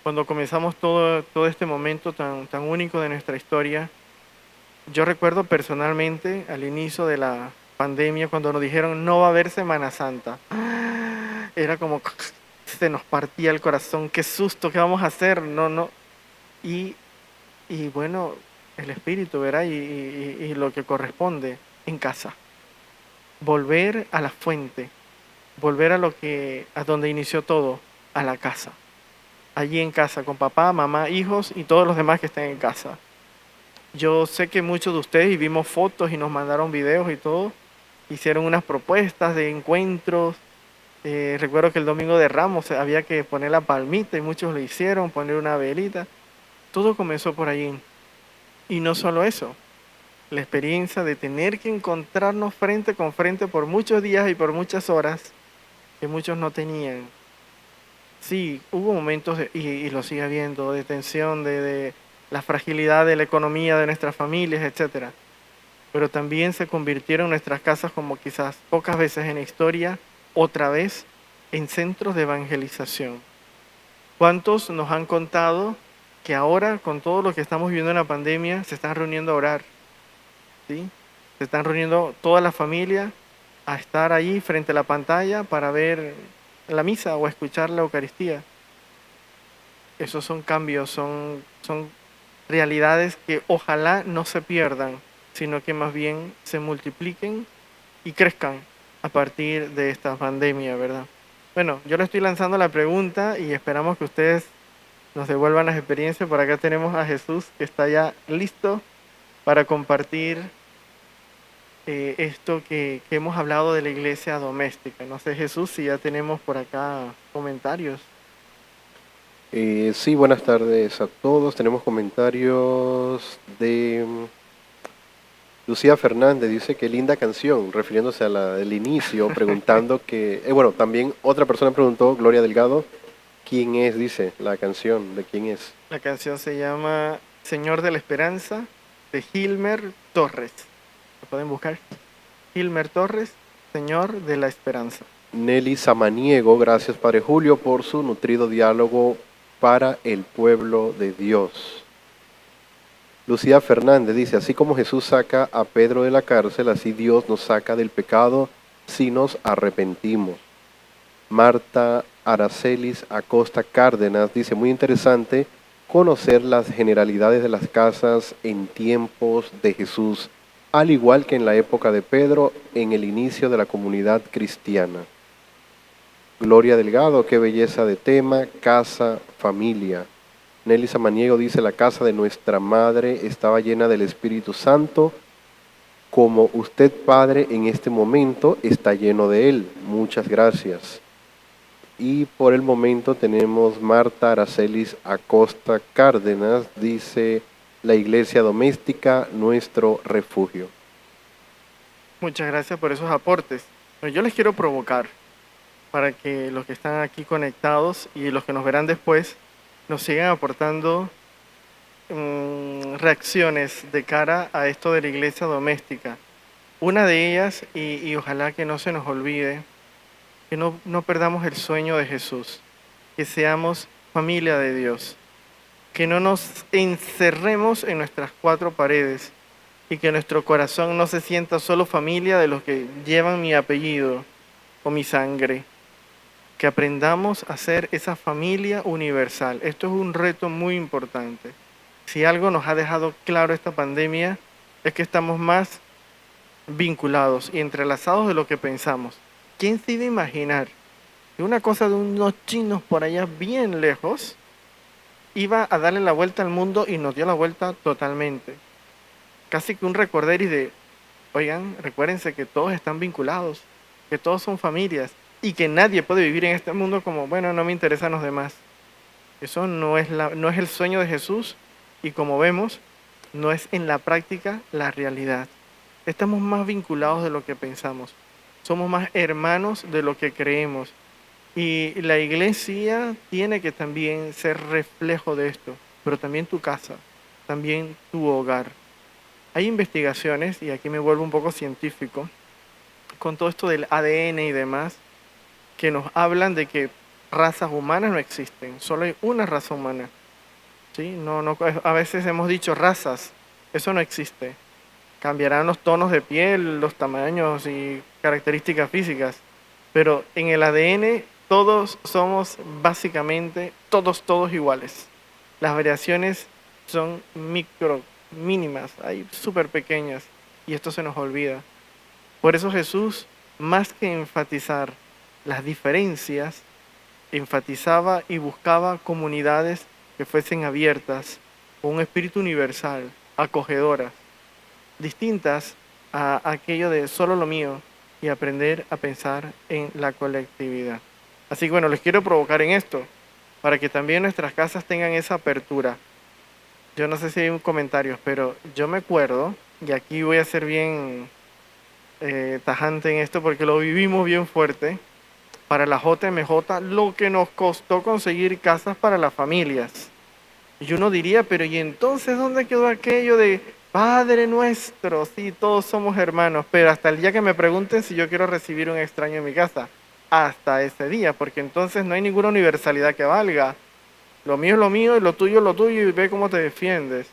cuando comenzamos todo este momento tan único de nuestra historia, yo recuerdo personalmente al inicio de la pandemia, cuando nos dijeron no va a haber Semana Santa. Era como se nos partía el corazón, qué susto, ¿qué vamos a hacer? No, no. Y, y bueno, el espíritu, ¿verdad? Y lo que corresponde en casa. Volver a la fuente, volver a donde inició todo, a la casa. Allí en casa, con papá, mamá, hijos y todos los demás que estén en casa. Yo sé que muchos de ustedes, y vimos fotos y nos mandaron videos y todo, hicieron unas propuestas de encuentros. Recuerdo que el domingo de Ramos había que poner la palmita y muchos lo hicieron, poner una velita. Todo comenzó por allí. Y no solo eso, la experiencia de tener que encontrarnos frente con frente por muchos días y por muchas horas que muchos no tenían. Sí, hubo momentos, y lo sigue habiendo, de tensión, de la fragilidad de la economía de nuestras familias, etcétera. Pero también se convirtieron nuestras casas, como quizás pocas veces en la historia, otra vez en centros de evangelización. ¿Cuántos nos han contado que ahora, con todo lo que estamos viviendo en la pandemia, se están reuniendo a orar? ¿Sí? Se están reuniendo toda la familia a estar ahí frente a la pantalla para ver la misa o escuchar la Eucaristía. Esos son cambios, son realidades que ojalá no se pierdan, sino que más bien se multipliquen y crezcan a partir de esta pandemia, ¿verdad? Bueno, yo le estoy lanzando la pregunta y esperamos que ustedes nos devuelvan las experiencias. Por acá tenemos a Jesús, que está ya listo para compartir esto que hemos hablado de la iglesia doméstica. No sé, Jesús, si ya tenemos por acá comentarios. Sí, buenas tardes a todos. Tenemos comentarios de Lucía Fernández, dice que linda canción, refiriéndose a la del inicio, preguntando que, bueno, también otra persona preguntó, Gloria Delgado, ¿quién es? Dice, la canción, ¿de quién es? La canción se llama Señor de la Esperanza, de Hilmer Torres. ¿Lo pueden buscar? Hilmer Torres, Señor de la Esperanza. Nelly Samaniego, gracias Padre Julio por su nutrido diálogo para el pueblo de Dios. Lucía Fernández dice, así como Jesús saca a Pedro de la cárcel, así Dios nos saca del pecado si nos arrepentimos. Marta Aracelis Acosta Cárdenas dice, muy interesante conocer las generalidades de las casas en tiempos de Jesús, al igual que en la época de Pedro, en el inicio de la comunidad cristiana. Gloria Delgado, qué belleza de tema, casa, familia. Nelly Samaniego dice, la casa de nuestra madre estaba llena del Espíritu Santo, como usted, Padre, en este momento está lleno de él. Muchas gracias. Y por el momento tenemos Marta Aracelis Acosta Cárdenas, dice, la iglesia doméstica, nuestro refugio. Muchas gracias por esos aportes. Bueno, yo les quiero provocar para que los que están aquí conectados y los que nos verán después nos sigan aportando reacciones de cara a esto de la iglesia doméstica. Una de ellas, y ojalá que no se nos olvide, que no perdamos el sueño de Jesús, que seamos familia de Dios, que no nos encerremos en nuestras cuatro paredes y que nuestro corazón no se sienta solo familia de los que llevan mi apellido o mi sangre, que aprendamos a ser esa familia universal. Esto es un reto muy importante. Si algo nos ha dejado claro esta pandemia es que estamos más vinculados y entrelazados de lo que pensamos. ¿Quién se iba a imaginar que una cosa de unos chinos por allá bien lejos iba a darle la vuelta al mundo y nos dio la vuelta totalmente? Casi que un recorderis de, oigan, recuérdense que todos están vinculados, que todos son familias y que nadie puede vivir en este mundo como, bueno, no me interesan los demás. Eso no es el sueño de Jesús y como vemos, no es en la práctica la realidad. Estamos más vinculados de lo que pensamos. Somos más hermanos de lo que creemos. Y la iglesia tiene que también ser reflejo de esto, pero también tu casa, también tu hogar. Hay investigaciones, y aquí me vuelvo un poco científico, con todo esto del ADN y demás, que nos hablan de que razas humanas no existen, solo hay una raza humana. ¿Sí? A veces hemos dicho razas, eso no existe. Cambiarán los tonos de piel, los tamaños y características físicas, pero en el ADN todos somos básicamente todos iguales. Las variaciones son mínimas, hay súper pequeñas y esto se nos olvida. Por eso Jesús, más que enfatizar las diferencias, enfatizaba y buscaba comunidades que fuesen abiertas, con un espíritu universal, acogedoras, distintas a aquello de solo lo mío y aprender a pensar en la colectividad. Así que bueno, les quiero provocar en esto, para que también nuestras casas tengan esa apertura. Yo no sé si hay comentarios, pero yo me acuerdo, y aquí voy a ser bien tajante en esto porque lo vivimos bien fuerte, para la JMJ, lo que nos costó conseguir casas para las familias. Y uno diría, pero ¿y entonces dónde quedó aquello de Padre nuestro? Sí, todos somos hermanos, pero hasta el día que me pregunten si yo quiero recibir un extraño en mi casa, hasta ese día, porque entonces no hay ninguna universalidad que valga. Lo mío es lo mío y lo tuyo es lo tuyo y ve cómo te defiendes.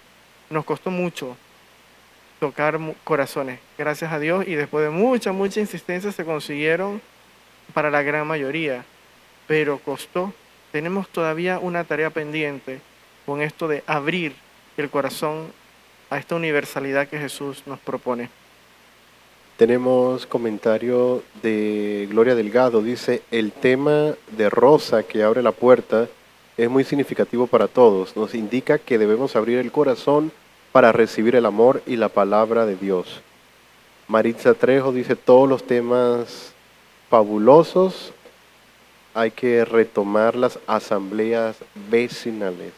Nos costó mucho tocar corazones, gracias a Dios, y después de mucha insistencia se consiguieron para la gran mayoría, pero costó. Tenemos todavía una tarea pendiente con esto de abrir el corazón a esta universalidad que Jesús nos propone. Tenemos comentario de Gloria Delgado, dice, el tema de Rosa que abre la puerta es muy significativo para todos, nos indica que debemos abrir el corazón para recibir el amor y la palabra de Dios. Maritza Trejo dice, todos los temas fabulosos, hay que retomar las asambleas vecinales.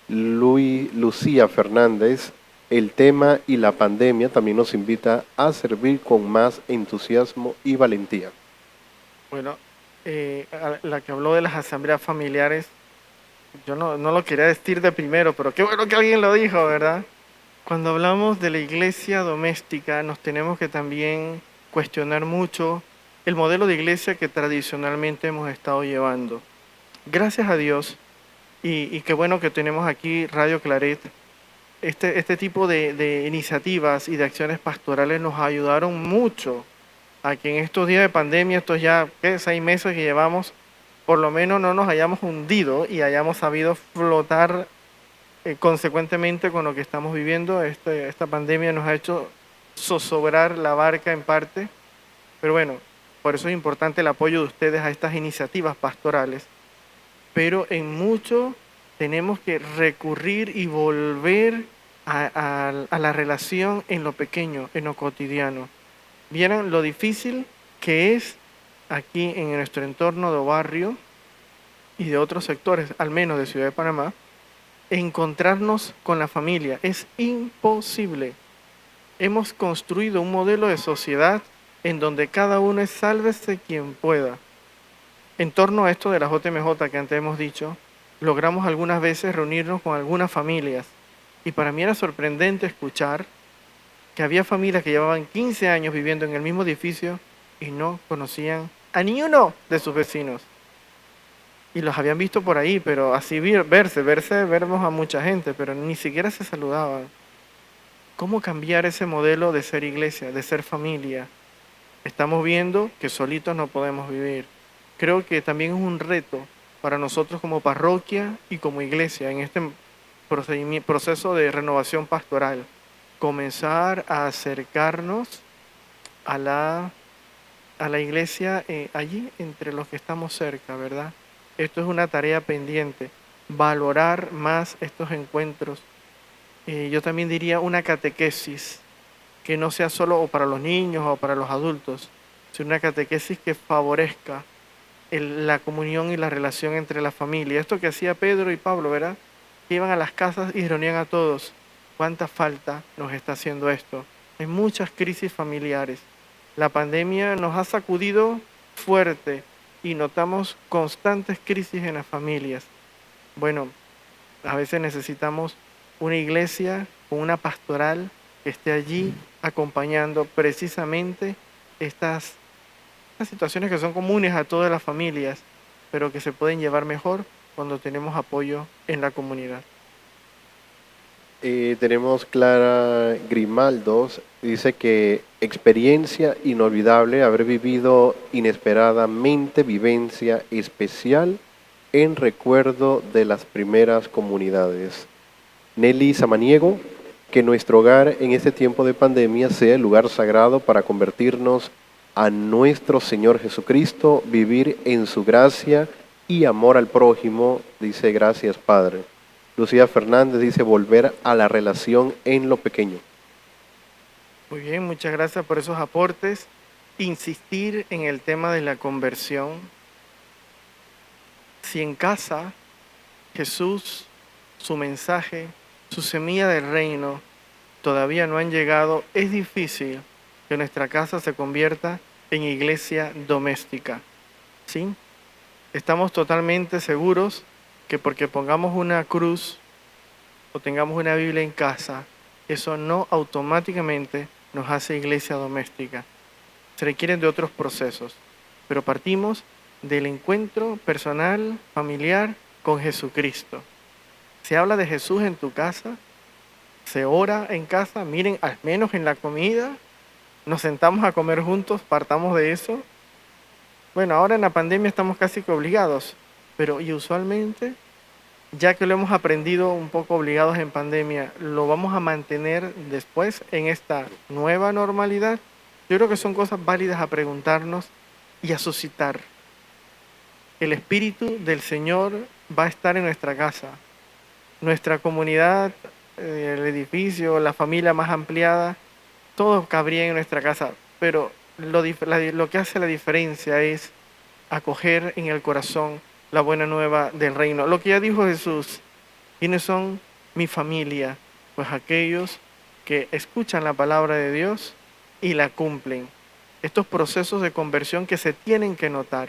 Lucía Fernández, el tema y la pandemia también nos invita a servir con más entusiasmo y valentía. Bueno, la que habló de las asambleas familiares, yo no lo quería decir de primero, pero qué bueno que alguien lo dijo, ¿verdad? Cuando hablamos de la iglesia doméstica, nos tenemos que también cuestionar mucho el modelo de iglesia que tradicionalmente hemos estado llevando. Gracias a Dios, y qué bueno que tenemos aquí Radio Claret, este tipo de iniciativas y de acciones pastorales nos ayudaron mucho a que en estos días de pandemia, estos ya 6 meses que llevamos, por lo menos no nos hayamos hundido y hayamos sabido flotar consecuentemente con lo que estamos viviendo. Esta pandemia nos ha hecho zozobrar la barca en parte, pero bueno, por eso es importante el apoyo de ustedes a estas iniciativas pastorales, pero en mucho tenemos que recurrir y volver a la relación en lo pequeño, en lo cotidiano. Vieran lo difícil que es aquí en nuestro entorno de barrio y de otros sectores, al menos de Ciudad de Panamá, encontrarnos con la familia. Es imposible. Hemos construido un modelo de sociedad en donde cada uno es sálvese quien pueda. En torno a esto de la JMJ que antes hemos dicho, logramos algunas veces reunirnos con algunas familias. Y para mí era sorprendente escuchar que había familias que llevaban 15 años viviendo en el mismo edificio y no conocían a ni uno de sus vecinos. Y los habían visto por ahí, pero así vemos a mucha gente, pero ni siquiera se saludaban. ¿Cómo cambiar ese modelo de ser iglesia, de ser familia? Estamos viendo que solitos no podemos vivir. Creo que también es un reto para nosotros como parroquia y como iglesia en este proceso de renovación pastoral. Comenzar a acercarnos a la iglesia allí entre los que estamos cerca, ¿verdad? Esto es una tarea pendiente, valorar más estos encuentros. Yo también diría una catequesis, que no sea solo o para los niños o para los adultos, sino una catequesis que favorezca la comunión y la relación entre la familia. Esto que hacía Pedro y Pablo, ¿verdad? Que iban a las casas y reunían a todos. ¿Cuánta falta nos está haciendo esto? Hay muchas crisis familiares. La pandemia nos ha sacudido fuerte y notamos constantes crisis en las familias. Bueno, a veces necesitamos una iglesia con una pastoral que esté allí acompañando precisamente estas situaciones que son comunes a todas las familias, pero que se pueden llevar mejor cuando tenemos apoyo en la comunidad. Tenemos Clara Grimaldos, dice que experiencia inolvidable, haber vivido inesperadamente, vivencia especial en recuerdo de las primeras comunidades. Nelly Samaniego, que nuestro hogar en este tiempo de pandemia sea el lugar sagrado para convertirnos a nuestro Señor Jesucristo, vivir en su gracia y amor al prójimo, dice gracias Padre. Lucía Fernández dice volver a la relación en lo pequeño. Muy bien, muchas gracias por esos aportes. Insistir en el tema de la conversión. Si en casa Jesús, su mensaje, su semilla del reino todavía no han llegado, es difícil que nuestra casa se convierta en iglesia doméstica. ¿Sí? Estamos totalmente seguros que porque pongamos una cruz o tengamos una Biblia en casa, eso no automáticamente nos hace iglesia doméstica. Se requieren de otros procesos, pero partimos del encuentro personal, familiar con Jesucristo. Se habla de Jesús en tu casa, se ora en casa, miren, al menos en la comida, nos sentamos a comer juntos, partamos de eso. Bueno, ahora en la pandemia estamos casi que obligados, pero y usualmente, ya que lo hemos aprendido un poco obligados en pandemia, lo vamos a mantener después en esta nueva normalidad. Yo creo que son cosas válidas a preguntarnos y a suscitar. El Espíritu del Señor va a estar en nuestra casa, nuestra comunidad, el edificio, la familia más ampliada, todo cabría en nuestra casa, pero lo que hace la diferencia es acoger en el corazón la buena nueva del reino. Lo que ya dijo Jesús, ¿quiénes son mi familia? Pues aquellos que escuchan la palabra de Dios y la cumplen. Estos procesos de conversión que se tienen que notar.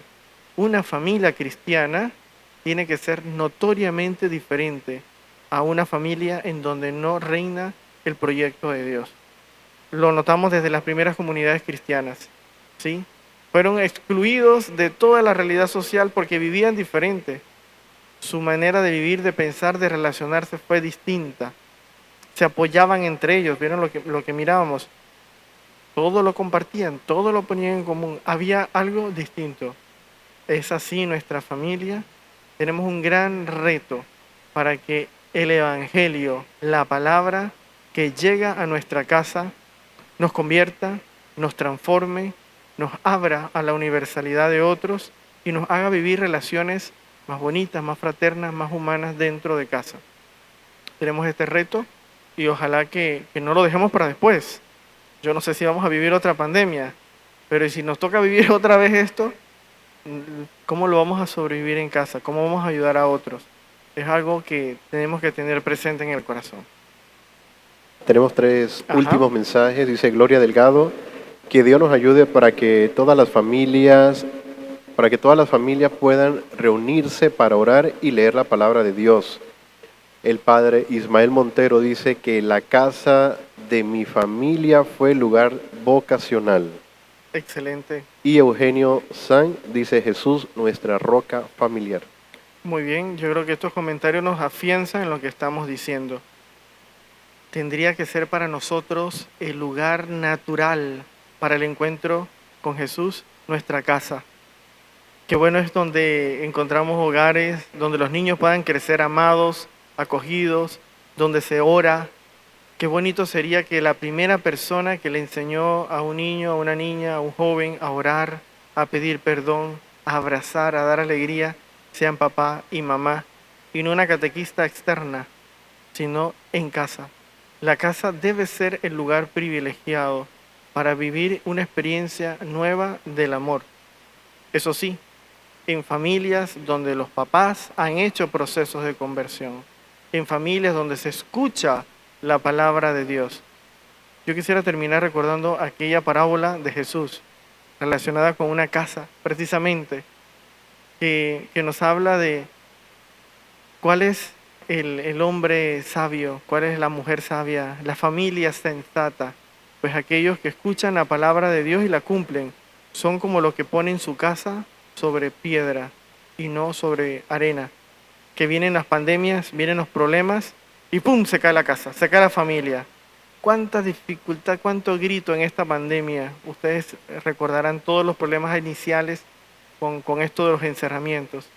Una familia cristiana tiene que ser notoriamente diferente a una familia en donde no reina el proyecto de Dios. Lo notamos desde las primeras comunidades cristianas, ¿sí? Fueron excluidos de toda la realidad social porque vivían diferente. Su manera de vivir, de pensar, de relacionarse fue distinta. Se apoyaban entre ellos, ¿vieron lo que mirábamos? Todo lo compartían, todo lo ponían en común. Había algo distinto. Es así nuestra familia. Tenemos un gran reto para que el Evangelio, la palabra que llega a nuestra casa, nos convierta, nos transforme, nos abra a la universalidad de otros y nos haga vivir relaciones más bonitas, más fraternas, más humanas dentro de casa. Tenemos este reto y ojalá que no lo dejemos para después. Yo no sé si vamos a vivir otra pandemia, pero si nos toca vivir otra vez esto, ¿cómo lo vamos a sobrevivir en casa? ¿Cómo vamos a ayudar a otros? Es algo que tenemos que tener presente en el corazón. Tenemos 3 Ajá. últimos mensajes. Dice Gloria Delgado, que Dios nos ayude para que todas las familias puedan reunirse para orar y leer la palabra de Dios. El padre Ismael Montero dice que la casa de mi familia fue lugar vocacional. Excelente. Y Eugenio San dice Jesús, nuestra roca familiar. Muy bien, yo creo que estos comentarios nos afianzan en lo que estamos diciendo. Tendría que ser para nosotros el lugar natural para el encuentro con Jesús, nuestra casa. Qué bueno es donde encontramos hogares, donde los niños puedan crecer amados, acogidos, donde se ora. Qué bonito sería que la primera persona que le enseñó a un niño, a una niña, a un joven a orar, a pedir perdón, a abrazar, a dar alegría, sean papá y mamá, y no una catequista externa, sino en casa. La casa debe ser el lugar privilegiado para vivir una experiencia nueva del amor. Eso sí, en familias donde los papás han hecho procesos de conversión, en familias donde se escucha la palabra de Dios. Yo quisiera terminar recordando aquella parábola de Jesús relacionada con una casa, precisamente, que nos habla de cuál es el hombre sabio, cuál es la mujer sabia, la familia sensata. Pues aquellos que escuchan la palabra de Dios y la cumplen son como los que ponen su casa sobre piedra y no sobre arena. Que vienen las pandemias, vienen los problemas y ¡pum! Se cae la casa, se cae la familia. Cuánta dificultad, cuánto grito en esta pandemia. Ustedes recordarán todos los problemas iniciales con esto de los encerramientos.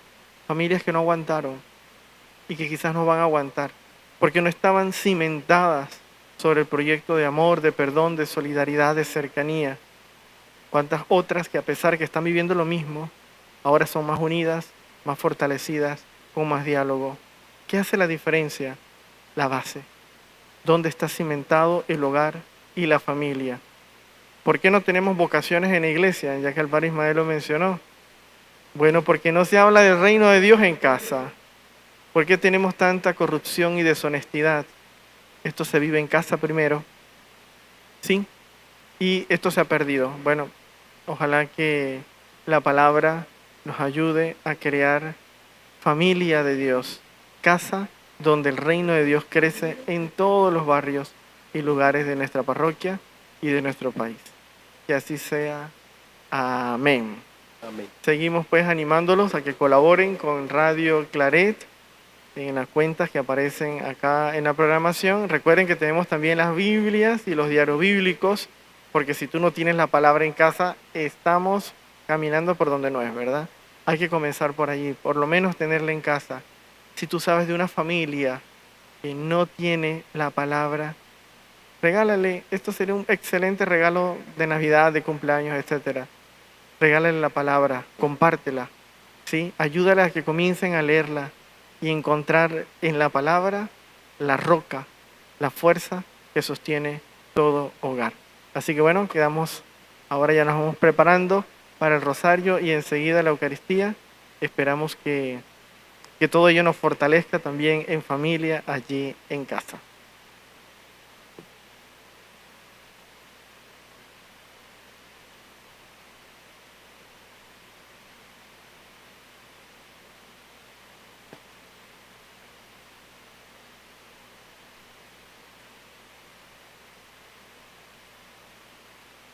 Familias que no aguantaron y que quizás no van a aguantar, porque no estaban cimentadas sobre el proyecto de amor, de perdón, de solidaridad, de cercanía. Cuántas otras que a pesar que están viviendo lo mismo, ahora son más unidas, más fortalecidas, con más diálogo. ¿Qué hace la diferencia? La base. ¿Dónde está cimentado el hogar y la familia? ¿Por qué no tenemos vocaciones en la iglesia? Ya que el padre Ismael lo mencionó. Bueno, porque no se habla del reino de Dios en casa. ¿Por qué tenemos tanta corrupción y deshonestidad? Esto se vive en casa primero, ¿sí? Y esto se ha perdido. Bueno, ojalá que la palabra nos ayude a crear familia de Dios, casa donde el reino de Dios crece en todos los barrios y lugares de nuestra parroquia y de nuestro país. Que así sea. Amén. Amén. Seguimos pues animándolos a que colaboren con Radio Claret en las cuentas que aparecen acá en la programación. Recuerden que tenemos también las Biblias y los diarios bíblicos, porque si tú no tienes la palabra en casa, estamos caminando por donde no es, ¿verdad? Hay que comenzar por allí, por lo menos tenerla en casa. Si tú sabes de una familia que no tiene la palabra, regálale. Esto sería un excelente regalo de Navidad, de cumpleaños, etcétera. Regálale la palabra, compártela, ¿sí? Ayúdale a que comiencen a leerla y encontrar en la palabra la roca, la fuerza que sostiene todo hogar. Así que bueno, ahora ya nos vamos preparando para el rosario y enseguida la Eucaristía. Esperamos que todo ello nos fortalezca también en familia allí en casa.